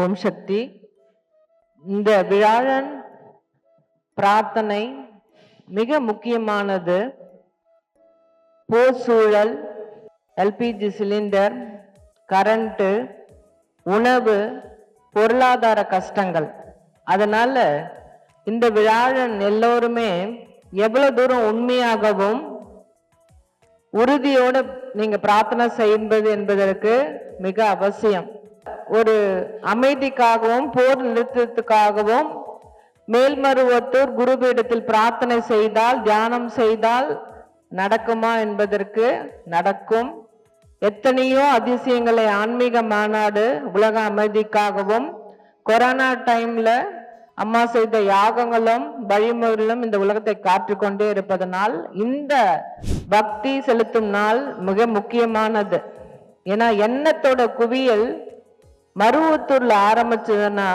ஓம் சக்தி. இந்த விழாழன் பிரார்த்தனை மிக முக்கியமானது. போர் சூழல், எல்பிஜி சிலிண்டர், கரண்ட், உணவு, பொருளாதார கஷ்டங்கள். அதனால இந்த விழாழன் எல்லோருமே எவ்வளவு தூரம் உண்மையாகவும் உறுதியோடு நீங்க பிரார்த்தனை செய்வது என்பதற்கு மிக அவசியம். ஒரு அமைதிக்காகவும் போர் நிறுத்தத்துக்காகவும் மேல்மருவத்தூர் குருபீடத்தில் பிரார்த்தனை செய்தால், தியானம் செய்தால் நடக்குமா என்பதற்கு நடக்கும். எத்தனையோ அதிசயங்களை ஆன்மீக மாநாடு உலக அமைதிக்காகவும் கொரோனா டைம்ல அம்மா செய்த யாகங்களும் வழிமுறைகளும் இந்த உலகத்தை காற்றுக்கொண்டே இருப்பதனால் இந்த பக்தி செலுத்தும் நாள் மிக முக்கியமானது. ஏன்னா எண்ணத்தோட குவியல் மருவத்தூர்ல ஆரம்பிச்சதுன்னா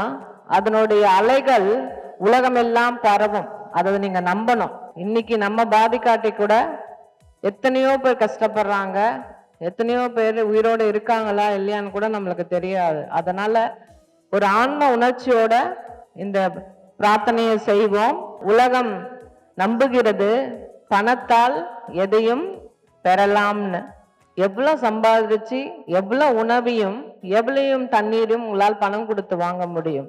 அதனுடைய அலைகள் உலகமெல்லாம் பரவும். அதை நீங்க நம்பணும். இன்னைக்கு நம்ம பாதிக்காட்டி கூட எத்தனையோ பேர் கஷ்டப்படுறாங்க, எத்தனையோ பேர் உயிரோடு இருக்காங்களா இல்லையான்னு கூட நம்மளுக்கு தெரியாது. அதனால ஒரு ஆன்ம உணர்ச்சியோட இந்த பிரார்த்தனையை செய்வோம். உலகம் நம்புகிறது பணத்தால் எதையும் பெறலாம்னு. எவ்வளவு சம்பாதிச்சு எவ்வளவு உணவையும் எவ்வளையும் தண்ணீரும் உங்களால் பணம் கொடுத்து வாங்க முடியும்.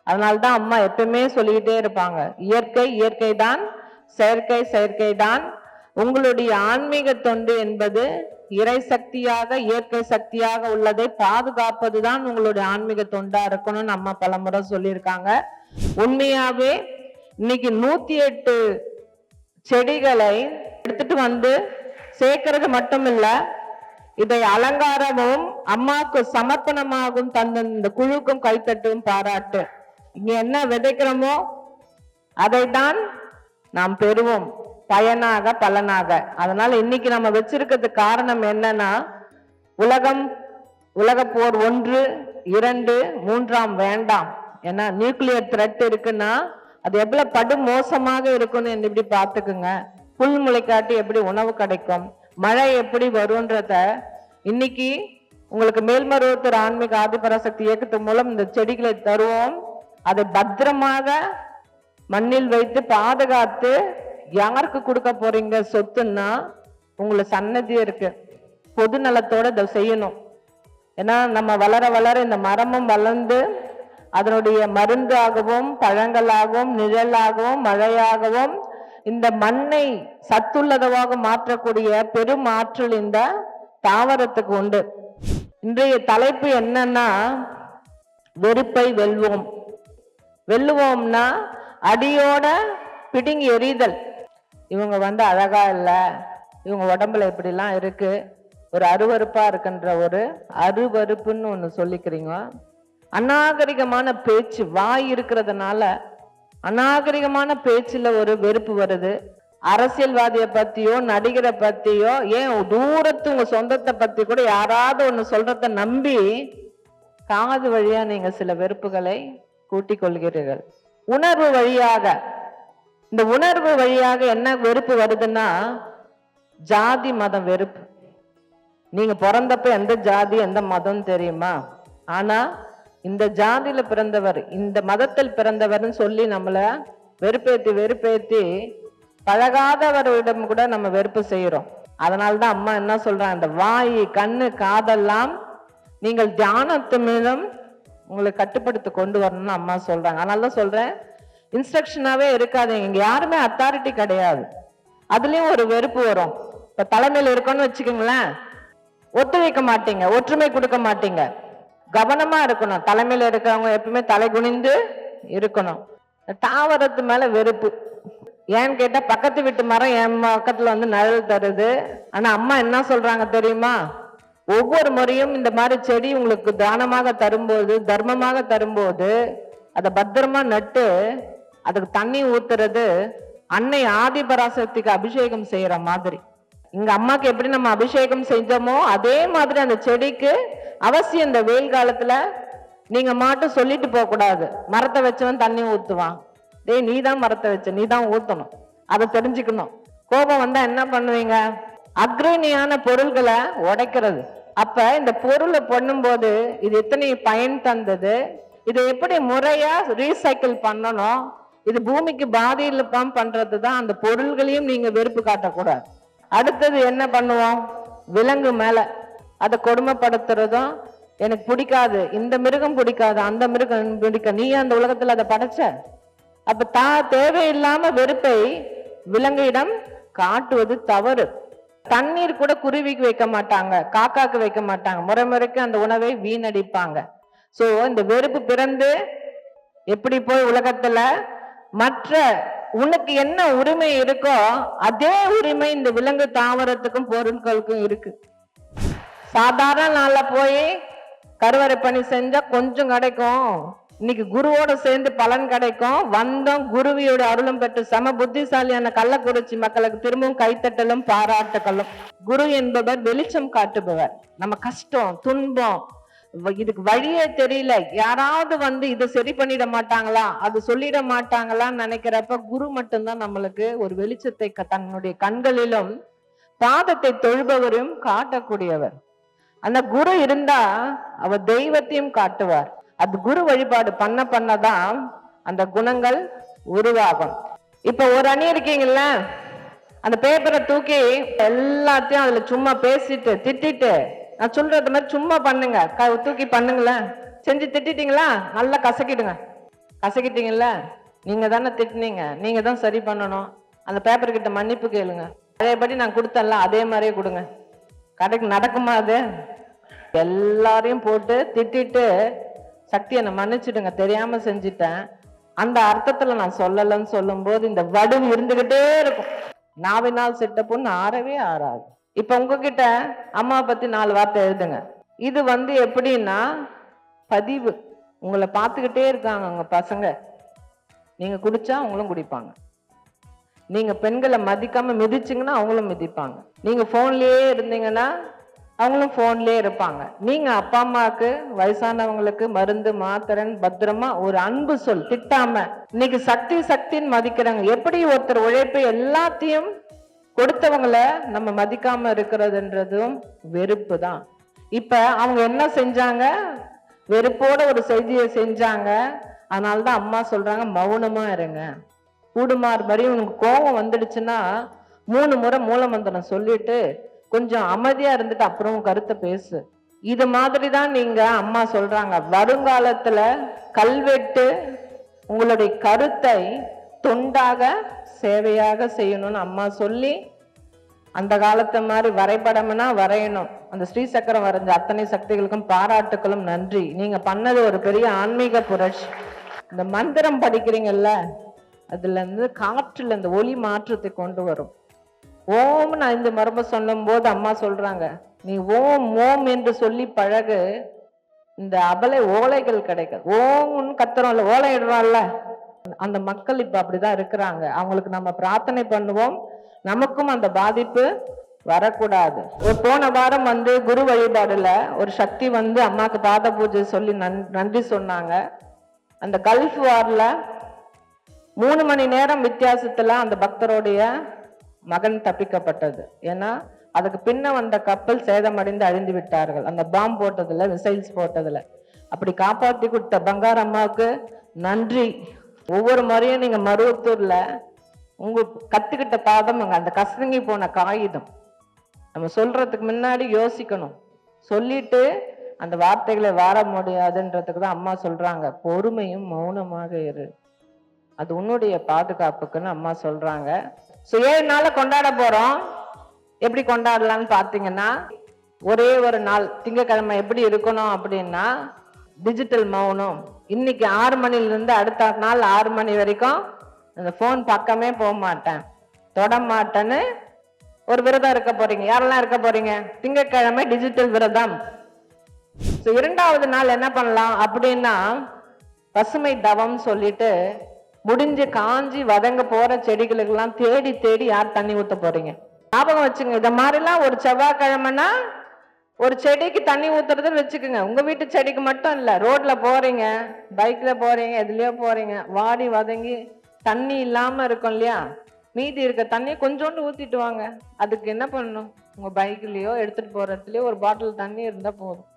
அதனால்தான் அம்மா எப்பவுமே சொல்லிக்கிட்டே இருப்பாங்க, இயற்கை இயற்கை தான், செயற்கை செயற்கை தான். உங்களுடைய ஆன்மீக தொண்டு என்பது இறை சக்தியாக இயற்கை சக்தியாக உள்ளதை பாதுகாப்பதுதான் உங்களுடைய ஆன்மீக தொண்டா இருக்கணும்னு அம்மா பல முறை சொல்லியிருக்காங்க. உண்மையாவே இன்னைக்கு 108 செடிகளை எடுத்துட்டு வந்து சேர்க்கறது மட்டும் இல்ல, இதை அலங்காரமும் அம்மாவுக்கு சமர்ப்பணமாகவும் தந்த இந்த குழுக்கும் கைத்தட்டும் பாராட்டு. இங்க என்ன விதைக்கிறோமோ அதை தான் நாம் பெறுவோம், பயனாக பலனாக. அதனால இன்னைக்கு நம்ம வச்சிருக்கிறதுக்கு காரணம் என்னன்னா, உலக போர் 1, 2, 3 வேண்டாம். ஏன்னா நியூக்ளியர் த்ரெட் இருக்குன்னா அது எவ்வளவு படு மோசமாக இருக்குன்னு எப்படி பார்த்துக்குங்க. புல் முளைக்காட்டி எப்படி உணவு கிடைக்கும், மழை எப்படி வரும்ன்றத இன்னைக்கு உங்களுக்கு மேல்மருவத்தூர் ஆன்மீக ஆதிபராசக்தி இயக்கத்து மூலம் இந்த செடிகளை தருவோம். அதை பத்திரமாக மண்ணில் வைத்து பாதுகாத்து யாருக்கு கொடுக்க போறீங்க சொத்துன்னா உங்களை சன்னதி இருக்கு. பொது நலத்தோட இதை செய்யணும். ஏன்னா நம்ம வளர வளர இந்த மரமும் வளர்ந்து அதனுடைய மருந்தாகவும் பழங்களாகவும் நிழலாகவும் மழையாகவும் இந்த மண்ணை சத்துள்ளதாக மாற்றக்கூடிய பெரும் ஆற்றல் இந்த தாவரத்துக்கு உண்டு. இன்றைய தலைப்பு என்னன்னா, வெறுப்பை வெல்வோம். வெல்லுவோம்னா அடியோட பிடுங்கி எறிதல். இவங்க அழகா இல்ல, இவங்க உடம்புல இப்படிலாம் இருக்கு, ஒரு அருவருப்பா இருக்குன்ற ஒரு அருவருப்புன்னு ஒண்ணு சொல்லிக்கிறீங்க. அநாகரிகமான பேச்சு, வாய் இருக்கிறதுனால அநாகரிகமான பேச்சுல ஒரு வெறுப்பு வருது. அரசியல்வாதியை பத்தியோ நடிகரை பத்தியோ ஏன் தூரத்து உங்க சொந்தத்தை பத்தி கூட யாராவது ஒண்ணு சொல்றத நம்பி காது வழியா நீங்க சில வெறுப்புகளை கூட்டிக் கொள்கிறீர்கள். உணர்வு வழியாக, இந்த உணர்வு வழியாக என்ன வெறுப்பு வருதுன்னா, ஜாதி மதம் வெறுப்பு. நீங்க பிறந்தப்ப எந்த ஜாதி எந்த மதம் தெரியுமா? ஆனா இந்த ஜாதியில பிறந்தவர், இந்த மதத்தில் பிறந்தவர்னு சொல்லி நம்மள வெறுப்பேத்தி பழகாதவரிடம் கூட நம்ம வெறுப்பு செய்யறோம். அதனால்தான் அம்மா என்ன சொல்றாங்க, இந்த வாய் கண்ணு காதெல்லாம் நீங்கள் தியானத்து மீதும் உங்களை கட்டுப்படுத்தி கொண்டு வரணும்னு அம்மா சொல்றாங்க. அதனாலதான் சொல்றேன், இன்ஸ்ட்ரக்ஷனாவே இருக்காதீங்க. இங்க யாருமே அத்தாரிட்டி கிடையாது. அதுலயும் ஒரு வெறுப்பு வரும். இப்ப தலைமையில் இருக்கணும்னு வச்சுக்கோங்களேன், ஒத்துழைக்க மாட்டீங்க, ஒற்றுமை கொடுக்க மாட்டீங்க. கவனமா இருக்கணும். தலைமையில இருக்கிறவங்க எப்பவுமே தலை குனிந்து இருக்கணும். தாவரத்து மேல வெறுப்பு ஏன்னு கேட்டா, பக்கத்து வீட்டு மரம் என் பக்கத்துல நிழல் தருது. ஆனா அம்மா என்ன சொல்றாங்க தெரியுமா, ஒவ்வொரு முறையும் இந்த மாதிரி செடி உங்களுக்கு தானமாக தரும்போது, தர்மமாக தரும்போது அதை பத்திரமா நட்டு அதுக்கு தண்ணி ஊத்துறது அன்னை ஆதிபராசக்திக்கு அபிஷேகம் செய்யற மாதிரி. இங்க அம்மாக்கு எப்படி நம்ம அபிஷேகம் செஞ்சோமோ அதே மாதிரி அந்த செடிக்கு அவசியம். இந்த வெயில் காலத்துல நீங்க மாட்டும் சொல்லிட்டு போக கூடாது, மரத்தை வச்சவன் தண்ணி ஊத்துவான். டேய், நீ தான் மரத்தை வச்ச, நீ தான் ஊத்தணும். அதை தெரிஞ்சுக்கணும். கோபம் வந்தா என்ன பண்ணுவீங்க? அக்ரணியான பொருள்களை உடைக்கிறது. அப்ப இந்த பொருளை பண்ணும்போது இது எத்தனை பயன் தந்தது, இதை எப்படி முறையா ரீசைக்கிள் பண்ணணும், இது பூமிக்கு பாதியில்லாம பண்றதுதான். அந்த பொருள்களையும் நீங்க வெறுப்பு காட்டக்கூடாது. அடுத்தது என்ன பண்ணுவோம், விலங்கு மேல அதை கொடுமைப்படுத்துறதும் எனக்கு பிடிக்காது, இந்த மிருகம் பிடிக்காது, அந்த மிருகம் பிடிக்க, நீ அந்த உலகத்துல அதை படைச்ச. அப்ப தேவையில்லாம வெறுப்பை விலங்கிடம் காட்டுவது தவறு. தண்ணீர் கூட குருவிக்கு வைக்க மாட்டாங்க, காக்காக்கு வைக்க மாட்டாங்க, முறைக்கு அந்த உணவை வீணடிப்பாங்க. சோ இந்த வெறுப்பு பிறந்து எப்படி போய் உலகத்துல மற்ற உனக்கு என்ன உரிமை இருக்கோ அதே உரிமை இந்த விலங்கு தாவரத்துக்கும் பொருட்களுக்கும் இருக்கு. சாதாரண நாள்ல போய் கருவறை பணி செஞ்சா கொஞ்சம் கிடைக்கும், இன்னைக்கு குருவோட சேர்ந்து பலன் கிடைக்கும். வந்தோம் குருவியோட அருளும் பெற்று சம புத்திசாலியான கள்ளக்குறிச்சி மக்களுக்கு திரும்பவும் கைத்தட்டலும் பாராட்டுகளும். குரு என்பவர் வெளிச்சம் காட்டுபவர். நம்ம கஷ்டம் துன்பம் இதுக்கு வழியே தெரியல, யாராவது வந்து இதை சரி பண்ணிட மாட்டாங்களா, அது சொல்லிட மாட்டாங்களான்னு நினைக்கிறப்ப குரு மட்டும்தான் நம்மளுக்கு ஒரு வெளிச்சத்தை தன்னுடைய கண்களிலும் பாதத்தை தொழுபவரும் காட்டக்கூடியவர். அந்த குரு இருந்தா அவர் தெய்வத்தையும் காட்டுவார். அது குரு வழிபாடு பண்ணதான் அந்த குணங்கள் உருவாகும். இப்ப ஒரு அணி இருக்கீங்கல்ல, அந்த பேப்பரை தூக்கி எல்லாத்தையும் அதுல சும்மா பேசிட்டு திட்டிட்டு, நான் சொல்றது மாதிரி சும்மா பண்ணுங்க, தூக்கி பண்ணுங்களேன். செஞ்சு திட்டிட்டீங்களா, நல்லா கசக்கிடுங்க. கசக்கிட்டீங்கல்ல, நீங்க தானே திட்டினீங்க, நீங்க தான் சரி பண்ணணும். அந்த பேப்பர் கிட்ட மன்னிப்பு கேளுங்க. அதேபடி நான் கொடுத்தேன்ல அதே மாதிரியே கொடுங்க. கடைக்கு நடக்குமா அது? எல்லாரையும் போட்டு திட்டிட்டு சக்தி என்னை மன்னிச்சிடுங்க, தெரியாம செஞ்சுட்டேன், அந்த அர்த்தத்துல நான் சொல்லலன்னு சொல்லும் போது இந்த வடு இருந்துகிட்டே இருக்கும். நாவினால் சிட்ட பொண்ணு ஆறவே ஆறாது. இப்ப உங்ககிட்ட அம்மா பத்தி 4 வார்த்தை எழுதுங்க. இது வந்து எப்படின்னா பதிவு, உங்களை பார்த்துக்கிட்டே இருக்காங்க உங்க பசங்க. நீங்க குடிச்சா அவங்களும் குடிப்பாங்க, நீங்க பெண்களை மதிக்காம மிதிச்சிங்கன்னா அவங்களும் மிதிப்பாங்க, நீங்க போன்லயே இருந்தீங்கன்னா அவங்களும் போன்லயே இருப்பாங்க. நீங்க அப்பா அம்மாவுக்கு வயசானவங்களுக்கு மருந்து மாத்திரன் பத்திரமா ஒரு அன்பு சொல் திட்டாம இன்னைக்கு சக்தின்னு மதிக்கிறாங்க. எப்படி ஒருத்தர் உழைப்பு எல்லாத்தையும் கொடுத்தவங்கள நம்ம மதிக்காம இருக்கிறதுன்றதும் வெறுப்பு தான். இப்ப அவங்க என்ன செஞ்சாங்க, வெறுப்போட ஒரு செய்தியை செஞ்சாங்க. அதனாலதான் அம்மா சொல்றாங்க மௌனமா இருங்க. கூடுமாறு மாதிரி உனக்கு கோபம் வந்துடுச்சுன்னா 3 முறை மூலமந்திரம் சொல்லிட்டு கொஞ்சம் அமைதியா இருந்துட்டு அப்புறம் கருத்தை பேசு. இது மாதிரிதான் நீங்க அம்மா சொல்றாங்க. வருங்காலத்துல கல்வெட்டு உங்களுடைய கருத்தை தொண்டாக சேவையாக செய்யணும்னு அம்மா சொல்லி, அந்த காலத்தை மாதிரி வரைபடம்னா வரையணும். அந்த ஸ்ரீசக்கரம் வரைஞ்ச அத்தனை சக்திகளுக்கும் பாராட்டுகளும் நன்றி. நீங்க பண்ணது ஒரு பெரிய ஆன்மீக புரட்சி. இந்த மந்திரம் படிக்கிறீங்கல்ல, அதுல இருந்து காற்றுல இந்த ஒளி மாற்றத்தை கொண்டு வரும். ஓம் நான் இந்த மரபை சொல்லும் போது அம்மா சொல்றாங்க, நீ ஓம் ஓம் என்று சொல்லி பழகு, இந்த அபலை ஓலைகள் கிடைக்காது. ஓம்னு கத்துறோம்ல, ஓலை இடுறான்ல, அந்த மக்கள் இப்ப அப்படிதான் இருக்கிறாங்க. அவங்களுக்கு நம்ம பிரார்த்தனை பண்ணுவோம், நமக்கும் அந்த பாதிப்பு வரக்கூடாது. போன வாரம் வந்து குரு வழிபாடுல ஒரு சக்தி வந்து அம்மாக்கு பாத பூஜை சொல்லி நன்றி சொன்னாங்க. அந்த கல்ஃப் வார்ல 3 மணி நேரம் வித்தியாசத்துல அந்த பக்தருடைய மகன் தப்பிக்கப்பட்டது. ஏன்னா அதுக்கு பின்ன வந்த கப்பல் சேதமடைந்து அழிந்து விட்டார்கள், அந்த பாம்பு போட்டதுல, மிசைல்ஸ் போட்டதுல. அப்படி காப்பாற்றி கொடுத்த பங்கார் அம்மாவுக்கு நன்றி. ஒவ்வொரு முறையும் நீங்க மருவத்தூர்ல உங்க கத்துக்கிட்ட பாதம் அந்த கசங்கி போன காகிதம் நம்ம சொல்றதுக்கு முன்னாடி யோசிக்கணும். சொல்லிட்டு அந்த வார்த்தைகளை வார முடியாதுன்றதுக்கு தான் அம்மா சொல்றாங்க, பொறுமையும் மௌனமாக இரு, அது உன்னுடைய பாதுகாப்புக்குன்னு அம்மா சொல்றாங்க. 7 நாள கொண்டாட போறோம். எப்படி கொண்டாடலாம்னு பாத்தீங்கன்னா, ஒரே ஒரு நாள் திங்கட்கிழமை எப்படி இருக்கணும் அப்படின்னா டிஜிட்டல் மௌனம். இன்னைக்கு 6 மணில இருந்து அடுத்த நாள் 6 மணி வரைக்கும் அந்த போன் பக்கமே போக மாட்டேன், தொட மாட்டேன்னு ஒரு விரதம் இருக்க போறீங்க. யாரெல்லாம் இருக்க போறீங்க? திங்கட்கிழமை டிஜிட்டல் விரதம். 2வது நாள் என்ன பண்ணலாம் அப்படின்னா பசுமை தவம் சொல்லிட்டு முடிஞ்சு காஞ்சி வதங்க போற செடிகளுக்கெல்லாம் தேடி தேடி யார் தண்ணி ஊத்த போறீங்க? ஞாபகம் வச்சுங்க. இத மாதிரிலாம் ஒரு செவ்வாய்க்கிழமைனா ஒரு செடிக்கு தண்ணி ஊத்துறது வச்சுக்கோங்க. உங்க வீட்டு செடிக்கு மட்டும் இல்ல, ரோட்ல போறீங்க, பைக்ல போறீங்க, எதுலயோ போறீங்க, வாடி வதங்கி தண்ணி இல்லாம இருக்கும் இல்லையா, மீதி இருக்க தண்ணியை கொஞ்சோண்டு ஊத்திட்டு வாங்க. அதுக்கு என்ன பண்ணணும், உங்க பைக்லயோ எடுத்துட்டு போறதுலயோ ஒரு பாட்டில் தண்ணி இருந்தா போதும்,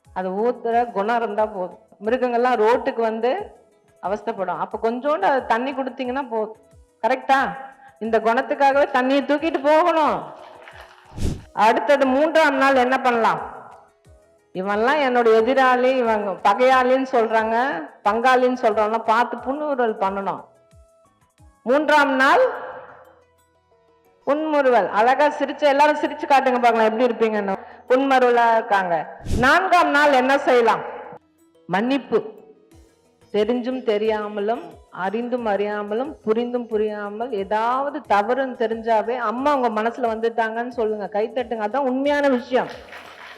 அது ஊத்துற குணம் இருந்தா போதும். மிருகங்கள்லாம் ரோட்டுக்கு வந்து அவஸ்தைப்படும். அப்ப கொஞ்சோண்டு அது தண்ணி கொடுத்தீங்கன்னா கரெக்டா? இந்த குணத்துக்காகவே தண்ணியை தூக்கிட்டு போகணும். அடுத்தது 3ஆம் நாள் என்ன பண்ணலாம்? இவன்லாம் என்னோட எதிராளி, இவங்க பகையாளின்னு சொல்றாங்க, பங்காளின்னு சொல்றாங்க, பார்த்து புன்முறுவல் பண்ணணும். 3ஆம் நாள் புன்முறுவல். அழகா சிரிச்சு, எல்லாரும் சிரிச்சு காட்டுங்க பார்க்கலாம் எப்படி இருப்பீங்கன்னு. புன்முறுவலா இருக்காங்க. 4ஆம் நாள் என்ன செய்யலாம்? மன்னிப்பு. தெரிஞ்சும் தெரியாமலும், அறிந்தும் அறியாமலும், புரிந்தும் புரியாமல் ஏதாவது தவறுன்னு தெரிஞ்சாவே அம்மா உங்க மனசுல வந்துட்டாங்கன்னு சொல்லுங்க, கைத்தட்டுங்க. அதான் உண்மையான விஷயம்.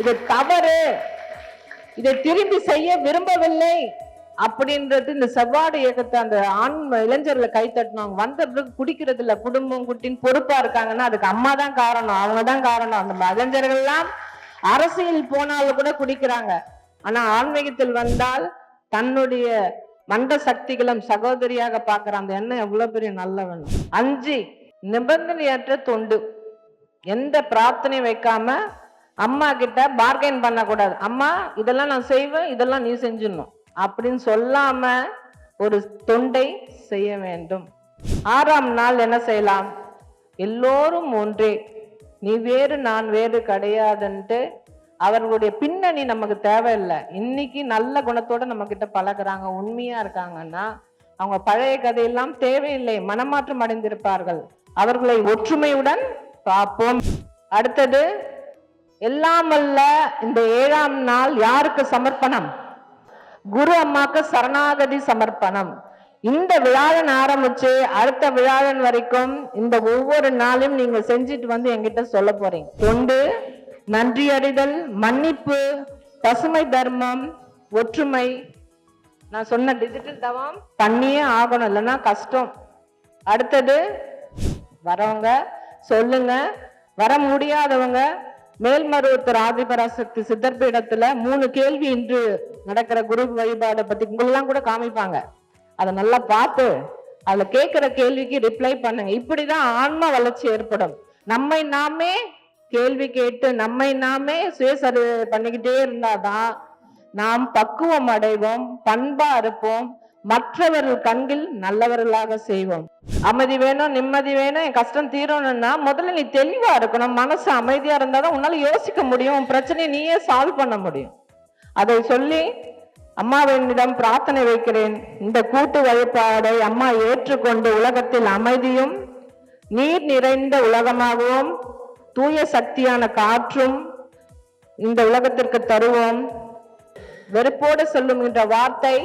இது தவறு, இதை திரும்பி செய்ய விரும்பவில்லை அப்படின்றது இந்த செவ்வாடு இயக்கத்தை அந்த ஆண் இளைஞர்களை கைத்தட்டினாங்க. வந்த பிறகு குடிக்கிறது இல்ல, குடும்பம் குட்டின்னு பொறுப்பா இருக்காங்கன்னா அதுக்கு அம்மா தான் காரணம், அவங்க தான் காரணம். அந்த இளைஞர்கள் எல்லாம் அரசியல் போனாலும் கூட குடிக்கிறாங்க. ஆனா ஆன்மீகத்தில் வந்தால் தன்னுடைய மந்த சக்திகளும் சகோதரியாக பார்க்கிற அந்த எண்ணம் எவ்வளவு பெரிய நல்ல வேணும். 5 நிபந்தனையற்ற தொண்டு. எந்த பிரார்த்தனை வைக்காம அம்மா கிட்ட பார்கெயின் பண்ணக்கூடாது. அம்மா இதெல்லாம் நான் செய்வேன், இதெல்லாம் நீ செஞ்சிடணும் அப்படின்னு சொல்லாம ஒரு தொண்டை செய்ய வேண்டும். 6ஆம் நாள் என்ன செய்யலாம்? எல்லோரும் ஒன்றே, நீ வேறு நான் வேறு கிடையாதுன்ட்டு அவர்களுடைய பின்னணி நமக்கு தேவையில்லை. இன்னைக்கு நல்ல குணத்தோட நம்ம கிட்ட பழகுறாங்க, உண்மையா இருக்காங்கன்னா அவங்க பழைய கதையெல்லாம் தேவையில்லை, மனமாற்றம் அடைந்திருப்பார்கள். அவர்களை ஒற்றுமையுடன் பார்ப்போம். அடுத்தது எல்லாமல்ல இந்த 7ஆம் நாள் யாருக்கு சமர்ப்பணம்? குரு அம்மாக்கு சரணாகதி சமர்ப்பணம். இந்த விழாவின் ஆரம்பிச்சு அடுத்த விழாவின் வரைக்கும் இந்த ஒவ்வொரு நாளும் நீங்க செஞ்சுட்டு வந்து என்கிட்ட சொல்ல போறீங்க. தொண்டு, நன்றி அறிதல், மன்னிப்பு, பசுமை தர்மம், ஒற்றுமை. நான் சொன்ன டிஜிட்டல் தவம் பண்ணியே ஆகணும், இல்லைன்னா கஷ்டம். அடுத்தது வரவங்க சொல்லுங்க, வர முடியாதவங்க மேல்மருவத்தூர் ஆதிபராசக்தி சித்தர் பீடத்துல 3 கேள்வி இன்று நடக்கிற குரு வழிபாடை பத்தி உங்களெல்லாம் கூட காமிப்பாங்க. அதை நல்லா பார்த்து அதுல கேட்கிற கேள்விக்கு ரிப்ளை பண்ணுங்க. இப்படிதான் ஆன்ம வளர்ச்சி ஏற்படும். நம்மை நாமே கேள்வி கேட்டு நம்மை நாமே சுயசரி பண்ணிக்கிட்டே இருந்தாதான் நாம் பக்குவம் அடைவோம், பண்பா இருப்போம், மற்றவர்கள் கண்கில் நல்லவர்களாக செய்வோம். அமைதி வேணும், நிம்மதி வேணும், என் கஷ்டம் தீரணும்னா முதல்ல நீ தெளிவா இருக்கணும். மனசு அமைதியா இருந்தாதான் உன்னால யோசிக்க முடியும், உன் பிரச்சனையை நீயே சால்வ் பண்ண முடியும். அதை சொல்லி அம்மாவிடம் பிரார்த்தனை வைக்கிறேன். இந்த கூட்டு வழிபாடை அம்மா ஏற்றுக்கொண்டு உலகத்தில் அமைதியும் நீர் நிறைந்த உலகமாகவும் தூய சக்தியான காற்றும் இந்த உலகத்திற்கு தருவோம். வெறுப்போடு சொல்லுகின்ற வார்த்தை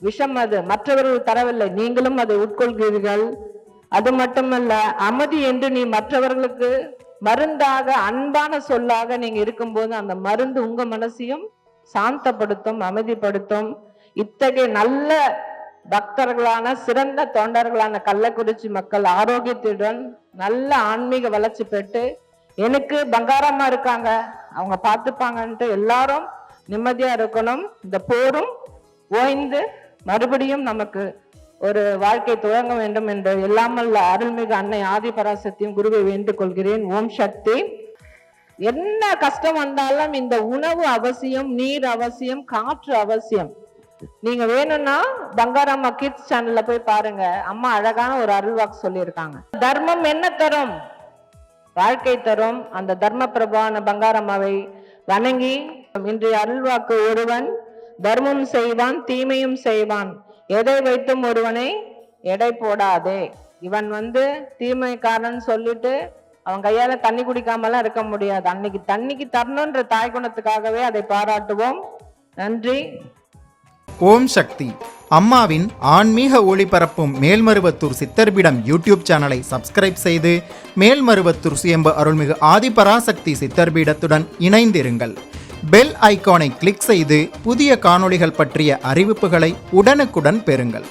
விஷம், அது மற்றவர்கள் தரவில்லை, நீங்களும் அதை உட்கொள்கிறீர்கள். அது மட்டுமல்ல, அமைதி என்று நீ மற்றவர்களுக்கு மருந்தாக அன்பான சொல்லாக நீங்க இருக்கும்போது அந்த மருந்து உங்க மனசையும் சாந்தப்படுத்தும், அமைதிப்படுத்தும். இத்தகைய நல்ல பக்தர்களான சிறந்த தொண்டர்களான கள்ளக்குறிச்சி மக்கள் ஆரோக்கியத்துடன் நல்ல ஆன்மீக வளர்ச்சி பெற்று எனக்கு பங்காரமா இருக்காங்க, அவங்க பார்த்துப்பாங்கன்ட்டு எல்லாரும் நிம்மதியா இருக்கணும். இந்த போரும் ஓய்ந்து மறுபடியும் நமக்கு ஒரு வாழ்க்கை துவங்க வேண்டும் என்று எல்லாமல்ல அருள்மிகு அன்னை ஆதிபராசக்தியும் குருவை வேண்டிக் கொள்கிறேன். ஓம் சக்தி. என்ன கஷ்டம் வந்தாலும் இந்த உணவு அவசியம், நீர் அவசியம், காற்று அவசியம். நீங்க வேணும்னா பங்காரம்மா கிட்ஸ் சேனல்ல போய் பாருங்க, அம்மா அழகான ஒரு அருள்வாக்கு சொல்லியிருக்காங்க. தர்மம் என்ன தரும்? வாழ்க்கை தரும். அந்த தர்ம பிரபான பங்காரம்மாவை வணங்கி இன்றைய அருள்வாக்கு, ஒருவன் தர்மம் செய்வான், தீமையும் செய்வான், எதை வைத்தும் ஒருவனை எடை போடாதே. இவன் தீமைக்காரன் சொல்லிட்டு அவன் கையால தண்ணி குடிக்காமலாம் இருக்க முடியாது. அன்னைக்கு தண்ணிக்கு தரணுன்ற தாய் குணத்துக்காகவே அதை பாராட்டுவோம். நன்றி. ஓம் சக்தி. அம்மாவின் ஆன்மீக ஒளிபரப்பும் மேல்மருவத்தூர் சித்தர்பீடம் யூடியூப் சேனலை சப்ஸ்கிரைப் செய்து மேல்மருவத்தூர் சுயம்பு அருள்மிகு ஆதிபராசக்தி சித்தர்பீடத்துடன் இணைந்திருங்கள். பெல் ஐகானை கிளிக் செய்து புதிய காணொளிகள் பற்றிய அறிவிப்புகளை உடனுக்குடன் பெறுங்கள்.